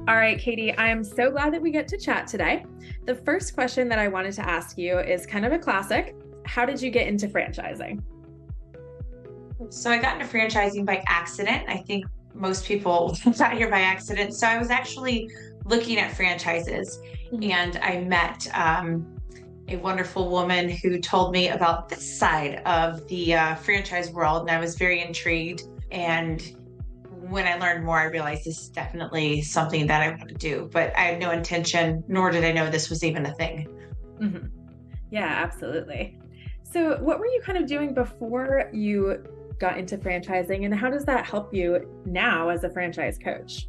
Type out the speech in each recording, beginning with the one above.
All right, Katie, I am so glad that we get to chat today. The first question that I wanted to ask you is kind of a classic. How did you get into franchising? So I got into franchising by accident. I think most people got here by accident. So I was actually looking at franchises Mhm. and I met a wonderful woman who told me about this side of the franchise world. And I was very intrigued. And when I learned more, I realized this is definitely something that I want to do. But I had no intention, nor did I know this was even a thing. Mhm. Yeah, absolutely. So, what were you kind of doing before you got into franchising, and how does that help you now as a franchise coach?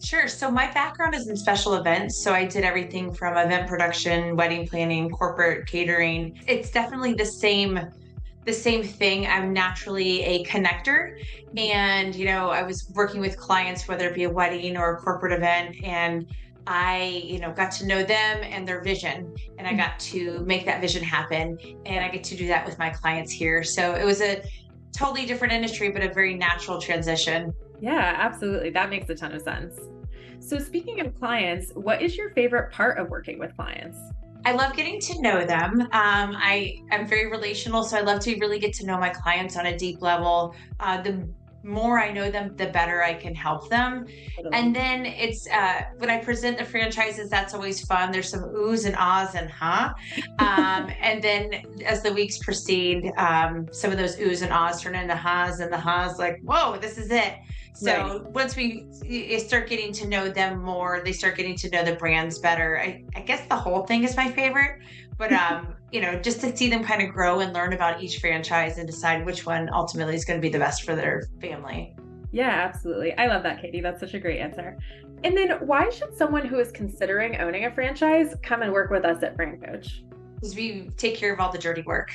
Sure. So my background is in special events. So I did everything from event production, wedding planning, corporate catering. It's definitely the same thing. I'm naturally a connector. And, I was working with clients, whether it be a wedding or a corporate event, and I got to know them and their vision, and I got to make that vision happen. And I get to do that with my clients here. So it was a totally different industry, but a very natural transition. Yeah, absolutely. That makes a ton of sense. So, speaking of clients, what is your favorite part of working with clients? I love getting to know them. I am very relational, so I love to really get to know my clients on a deep level. The more I know them, the better I can help them. Totally. And then it's when I present the franchises, that's always fun. There's some oohs and ahs and and then as the weeks proceed, some of those oohs and ahs turn into ha's, and the ha's like, whoa, this is it. Right. So once you start getting to know them more, they start getting to know the brands better. I guess the whole thing is my favorite, but just to see them kind of grow and learn about each franchise and decide which one ultimately is going to be the best for their family. Yeah, absolutely. I love that, Katie. That's such a great answer. And then, why should someone who is considering owning a franchise come and work with us at FranCoach? Because we take care of all the dirty work.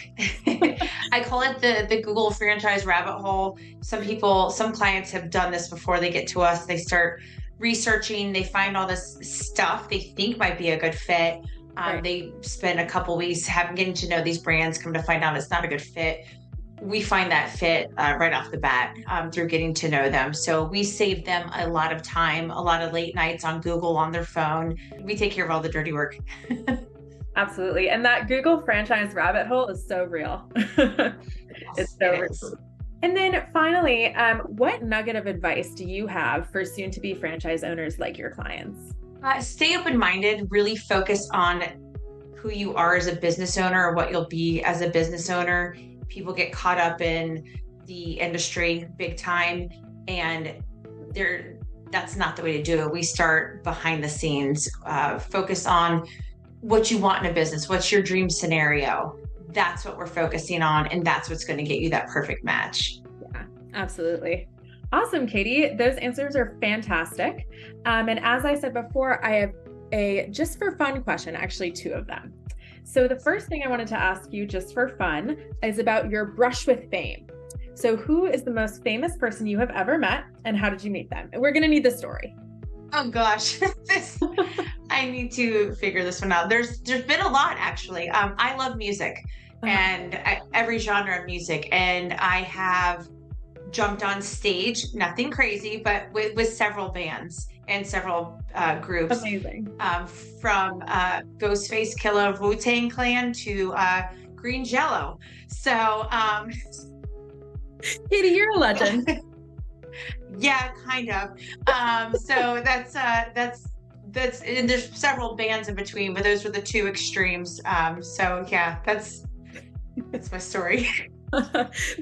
I call it the Google franchise rabbit hole. Some clients have done this before they get to us. They start researching, they find all this stuff they think might be a good fit. Right. They spend a couple weeks getting to know these brands, come to find out it's not a good fit. We find that fit right off the bat through getting to know them. So we save them a lot of time, a lot of late nights on Google on their phone. We take care of all the dirty work. Absolutely. And that Google franchise rabbit hole is so real. It's Yes, so it is. real. And then finally, what nugget of advice do you have for soon to be franchise owners like your clients? Stay open minded, really focus on who you are as a business owner or what you'll be as a business owner. People get caught up in the industry big time, and that's not the way to do it. We start behind the scenes, focus on what you want in a business, what's your dream scenario. That's what we're focusing on, and that's what's going to get you that perfect match. Yeah, absolutely. Awesome, Katie. Those answers are fantastic. And as I said before, I have a just for fun question, actually, two of them. So the first thing I wanted to ask you just for fun is about your brush with fame. So who is the most famous person you have ever met, and how did you meet them? And we're going to need the story. Oh gosh, this I need to figure this one out. There's been a lot actually. I love music Uh-huh. and every genre of music, and I have jumped on stage, nothing crazy, but with several bands and several groups, Amazing. from Ghostface Killer of Wu-Tang Clan to Green Jello. So Katie, you're a legend. yeah, kind of. So that's and there's several bands in between, but those were the two extremes. So yeah, that's my story.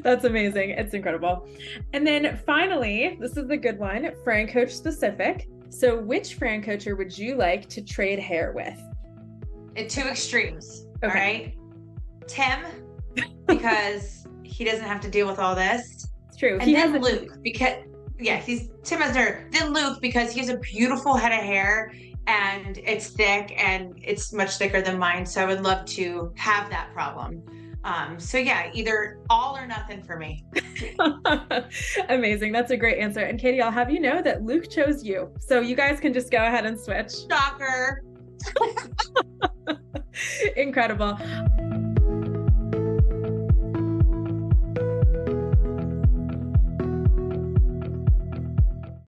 That's amazing. It's incredible. And then finally, this is the good one, Fran Coach specific. So which Fran Coacher would you like to trade hair with? At two extremes. All Okay, right. Tim, because he doesn't have to deal with all this. it's true. And He has then a Luke, because yeah, he's Tim has nerd. Then Luke, because he has a beautiful head of hair and it's thick and it's much thicker than mine. So I would love to have that problem. So yeah, either all or nothing for me. amazing. That's a great answer. And Katie, I'll have you know that Luke chose you. So you guys can just go ahead and switch. Shocker. Incredible.